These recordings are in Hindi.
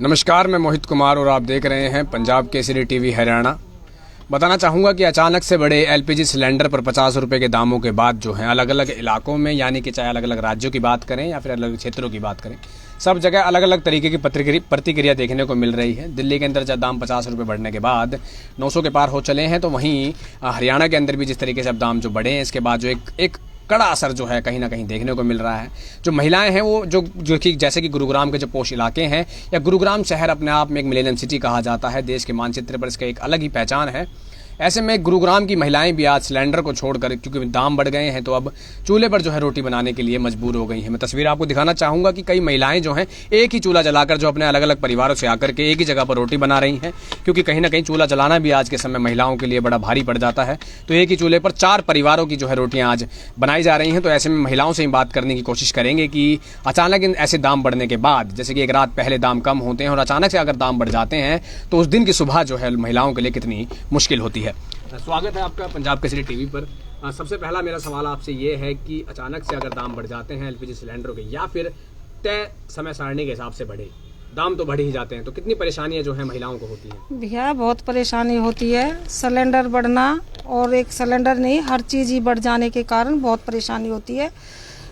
नमस्कार, मैं मोहित कुमार और आप देख रहे हैं पंजाब केसरी टीवी हरियाणा। बताना चाहूँगा कि अचानक से बढ़े एलपीजी सिलेंडर पर 50 रुपये के दामों के बाद जो है अलग अलग इलाकों में, यानी कि चाहे अलग अलग राज्यों की बात करें या फिर अलग अलग क्षेत्रों की बात करें, सब जगह अलग अलग तरीके की प्रतिक्रिया देखने को मिल रही है। दिल्ली के अंदर जब दाम 50 रुपये बढ़ने के बाद 900 के पार हो चले हैं, तो वहीं हरियाणा के अंदर भी जिस तरीके से अब दाम जो बढ़े हैं, इसके बाद जो एक कड़ा असर जो है कहीं ना कहीं देखने को मिल रहा है। जो महिलाएं हैं वो जो कि जैसे कि गुरुग्राम के जो पोश इलाके हैं, या गुरुग्राम शहर अपने आप में एक मिलेनियम सिटी कहा जाता है, देश के मानचित्र पर इसका एक अलग ही पहचान है। ऐसे में गुरुग्राम की महिलाएं भी आज सिलेंडर को छोड़कर, क्योंकि दाम बढ़ गए हैं, तो अब चूल्हे पर जो है रोटी बनाने के लिए मजबूर हो गई हैं। मैं तस्वीर आपको दिखाना चाहूँगा कि कई महिलाएं जो हैं एक ही चूल्हा जलाकर जो अपने अलग अलग परिवारों से आकर के एक ही जगह पर रोटी बना रही हैं, क्योंकि कहीं ना कहीं चूल्हा जलाना भी आज के समय महिलाओं के लिए बड़ा भारी पड़ जाता है। तो एक ही चूल्हे पर 4 परिवारों की जो है रोटियाँ आज बनाई जा रही हैं। तो ऐसे में महिलाओं से ही बात करने की कोशिश करेंगे कि अचानक इन ऐसे दाम बढ़ने के बाद, जैसे कि एक रात पहले दाम कम होते हैं और अचानक से अगर दाम बढ़ जाते हैं, तो उस दिन की सुबह जो है महिलाओं के लिए कितनी मुश्किल होती है। स्वागत है आपका पंजाब केसरी टीवी पर। सबसे पहला मेरा सवाल आपसे ये है कि अचानक से अगर दाम बढ़ जाते हैं एलपीजी सिलेंडरों के, या फिर तय समय सारणी के हिसाब से बढ़े, दाम तो बढ़ ही जाते हैं, तो कितनी परेशानियां जो है महिलाओं को होती हैं? भैया बहुत परेशानी होती है। सिलेंडर बढ़ना, और एक सिलेंडर नहीं, हर चीज़ ही बढ़ जाने के कारण बहुत परेशानी होती है।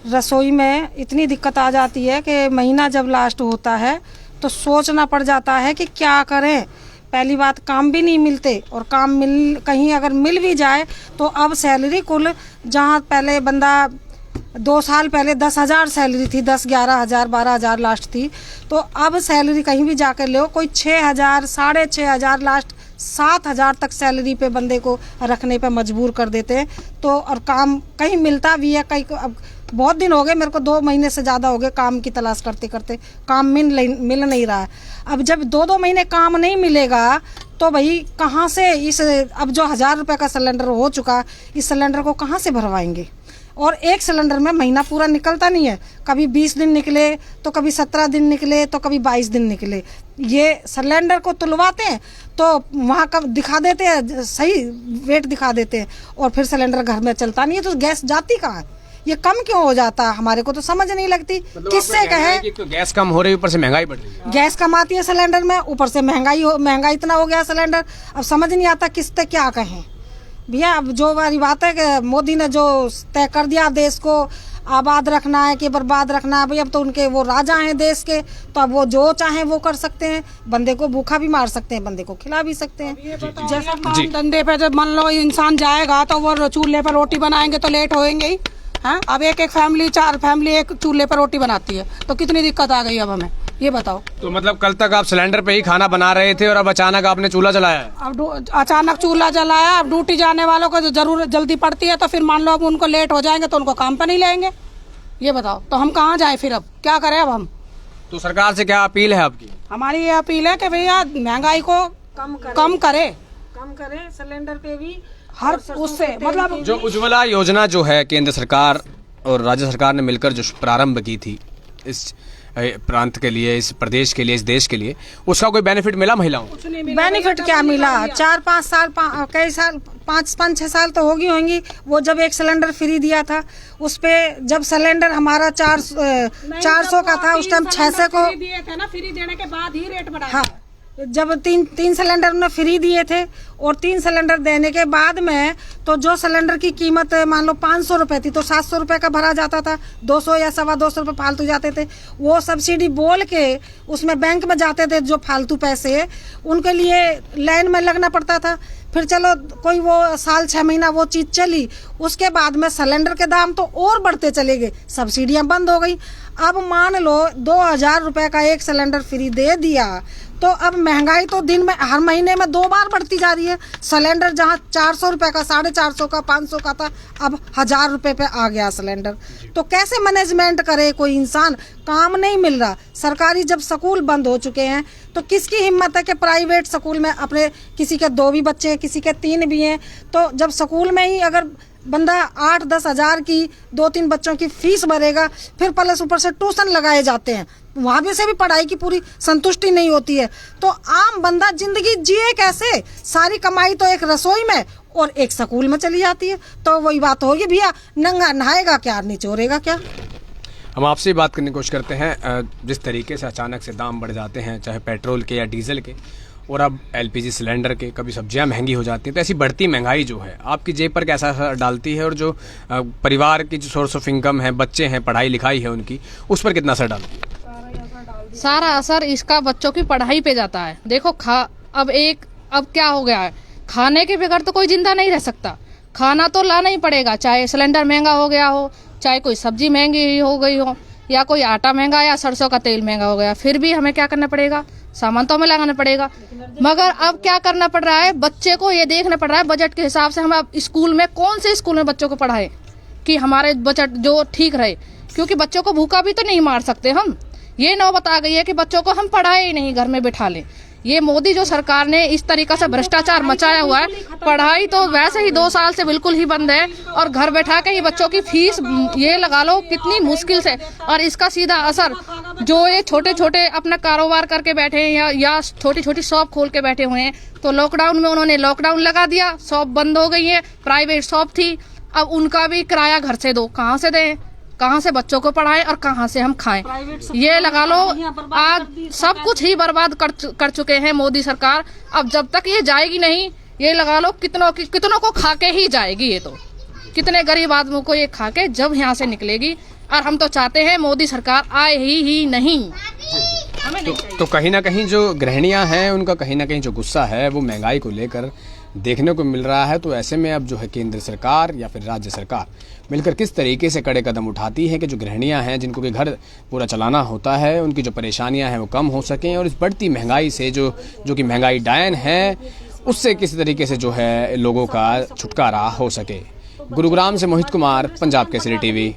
रसोई में इतनी दिक्कत आ जाती है कि महीना जब लास्ट होता है तो सोचना पड़ जाता है कि क्या करें। पहली बात, काम भी नहीं मिलते, और काम कहीं अगर मिल भी जाए तो अब सैलरी कुल, जहाँ पहले बंदा 2 साल पहले 10,000 सैलरी थी, 10, 11,000, 12,000 लास्ट थी, तो अब सैलरी कहीं भी जाकर ले कोई 6,000, 6,500 लास्ट 7,000 तक सैलरी पे बंदे को रखने पे मजबूर कर देते हैं। तो और काम कहीं मिलता भी है, कहीं अब बहुत दिन हो गए, मेरे को 2 महीने से ज़्यादा हो गए काम की तलाश करते करते, काम मिल नहीं रहा है। अब जब 2 महीने काम नहीं मिलेगा तो भाई कहाँ से अब जो 1,000 रुपये का सिलेंडर हो चुका, इस सिलेंडर को कहाँ से भरवाएंगे? और एक सिलेंडर में महीना पूरा निकलता नहीं है, कभी 20 दिन निकले, तो कभी 17 दिन निकले, तो कभी 22 दिन निकले। ये सिलेंडर को तुलवाते हैं तो वहाँ का दिखा देते हैं, सही वेट दिखा देते हैं, और फिर सिलेंडर घर में चलता नहीं है, तो गैस जाती कहाँ है? ये कम क्यों हो जाता है, हमारे को तो समझ नहीं लगती। मतलब किससे कहें कि तो गैस कम हो रही है, ऊपर से महंगाई बढ़ रही है। गैस कम आती है सिलेंडर में, ऊपर से महंगाई इतना हो गया सिलेंडर, अब समझ नहीं आता किससे क्या कहें। भैया अब जो वाली बात है कि मोदी ने जो तय कर दिया देश को आबाद रखना है कि बर्बाद रखना है, भाई अब तो उनके वो राजा हैं देश के, तो अब वो जो चाहें वो कर सकते हैं। बंदे को भूखा भी मार सकते हैं, बंदे को खिला भी सकते हैं। जैसे काम धंधे पे जब मान लो इंसान जाएगा तो वो चूल्हे पर रोटी बनाएंगे तो लेट होएंगे ही। हाँ, अब एक फैमिली, 4 फैमिली एक चूल्हे पर रोटी बनाती है, तो कितनी दिक्कत आ गई अब हमें, ये बताओ। तो मतलब कल तक आप सिलेंडर पे ही खाना बना रहे थे और अब अचानक आपने चूल्हा जलाया है? अब अचानक चूल्हा जलाया, अब ड्यूटी जाने वालों को जरूर जल्दी पड़ती है, तो फिर मान लो अब उनको लेट हो जाएंगे तो उनको काम पे नहीं लेंगे, ये बताओ। तो हम कहाँ जाए फिर, अब क्या करें अब हम? तो सरकार से क्या अपील है आपकी? हमारी ये अपील है कि भैया महंगाई को कम करे, सिलेंडर पे भी हर उससे, मतलब जो उज्ज्वला योजना जो है केंद्र सरकार और राज्य सरकार ने मिलकर जो प्रारंभ की थी इस प्रांत के लिए, इस प्रदेश के लिए, इस देश के लिए, उसका कोई बेनिफिट मिला महिलाओं को? बेनिफिट क्या मिला? 4-5 साल, कई साल, 5-6 साल तो होंगी। वो जब एक सिलेंडर फ्री दिया था, उस पे जब सिलेंडर हमारा 400 का था, उस टाइम 600 को दिए थे ना, फ्री देने के बाद ही रेट बढ़ाया। हाँ, जब तीन सिलेंडर में फ्री दिए थे, और 3 सिलेंडर देने के बाद में तो जो सिलेंडर की कीमत मान लो 500 रुपये थी, तो 700 रुपये का भरा जाता था, 200 या 250 रुपये फालतू जाते थे। वो सब्सिडी बोल के उसमें बैंक में जाते थे, जो फालतू पैसे उनके लिए लाइन में लगना पड़ता था। फिर चलो कोई वो साल 6 महीना वो चीज़ चली, उसके बाद में सिलेंडर के दाम तो और बढ़ते चले गए, सब्सिडियाँ बंद हो गई। अब मान लो 2,000 रुपये का एक सिलेंडर फ्री दे दिया, तो अब महंगाई तो दिन में हर महीने में 2 बार बढ़ती जा रही है। सिलेंडर जहाँ 400 रुपये का, 450 का, 500 का था, अब 1,000 रुपये पे आ गया सिलेंडर। तो कैसे मैनेजमेंट करे कोई इंसान? काम नहीं मिल रहा। सरकारी जब स्कूल बंद हो चुके हैं, तो किसकी हिम्मत है कि प्राइवेट स्कूल में अपने, किसी के 2 भी बच्चे हैं, किसी के 3 भी हैं, तो जब स्कूल में ही अगर बंदा 8-10 हज़ार की 2-3 बच्चों की फीस भरेगा, फिर प्लस ऊपर से ट्यूशन लगाए जाते हैं, वहाँ भी से भी पढ़ाई की पूरी संतुष्टि नहीं होती है, तो आम बंदा जिंदगी जिए कैसे? सारी कमाई तो एक रसोई में और एक स्कूल में चली जाती है। तो वही बात होगी, भैया नंगा नहाएगा क्या, निचोरेगा क्या? हम आपसे ही बात करने की कोशिश करते हैं। जिस तरीके से अचानक से दाम बढ़ जाते हैं, चाहे पेट्रोल के या डीजल के, और अब एलपीजी सिलेंडर के, कभी सब्जियां महंगी हो जाती हैं, तो ऐसी बढ़ती महंगाई जो है आपकी जेब पर कैसा असर डालती है, और जो परिवार की जो सोर्स ऑफ इनकम है, बच्चे हैं, पढ़ाई लिखाई है उनकी, उस पर कितना असर डालती है? सारा असर इसका बच्चों की पढ़ाई पे जाता है। देखो अब क्या हो गया है, खाने के बगैर तो कोई जिंदा नहीं रह सकता, खाना तो लाना ही पड़ेगा, चाहे सिलेंडर महंगा हो गया हो, चाहे कोई सब्जी महंगी हो गई हो, या कोई आटा महंगा या सरसों का तेल महंगा हो गया, फिर भी हमें क्या करना पड़ेगा, सामान तो हमें लगाना पड़ेगा। मगर अब क्या करना पड़ रहा है, बच्चे को ये देखना पड़ रहा है बजट के हिसाब से हम अब स्कूल में कौन से स्कूल में बच्चों को पढ़ाएं कि हमारे बजट जो ठीक रहे, क्योंकि बच्चों को भूखा भी तो नहीं मार सकते हम। ये नौबत आ गई है कि बच्चों को हम पढ़ाए ही नहीं, घर में बिठा लें। ये मोदी जो सरकार ने इस तरीका से भ्रष्टाचार मचाया हुआ है, पढ़ाई तो वैसे ही 2 साल से बिल्कुल ही बंद है, और घर बैठा के ये बच्चों की फीस ये लगा लो कितनी मुश्किल से, और इसका सीधा असर जो ये छोटे छोटे अपना कारोबार करके बैठे हैं या छोटी छोटी शॉप खोल के बैठे हुए हैं, तो लॉकडाउन में उन्होंने लॉकडाउन लगा दिया, शॉप बंद हो गई है, प्राइवेट शॉप थी, अब उनका भी किराया घर से दो, कहाँ से दें, कहाँ से बच्चों को पढ़ाएं और कहाँ से हम खाएं। ये लगा लो आज सब कुछ ही बर्बाद कर चुके हैं मोदी सरकार। अब जब तक ये जाएगी नहीं, ये लगा लो कितनों को खा के ही जाएगी, ये तो कितने गरीब आदमियों को ये खा के जब यहाँ से निकलेगी। और हम तो चाहते हैं मोदी सरकार आए ही नहीं, हमें नहीं चाहिए। तो कहीं ना कहीं जो गृहिणियां हैं उनका कहीं ना कहीं जो गुस्सा है वो महंगाई को लेकर देखने को मिल रहा है। तो ऐसे में अब जो है केंद्र सरकार या फिर राज्य सरकार मिलकर किस तरीके से कड़े कदम उठाती है कि जो गृहिणियां हैं जिनको कि घर पूरा चलाना होता है, उनकी जो परेशानियां हैं वो कम हो सकें, और इस बढ़ती महंगाई से जो कि महंगाई डायन है उससे किस तरीके से जो है लोगों का छुटकारा हो सके। गुरुग्राम से मोहित कुमार, पंजाब केसरी टीवी।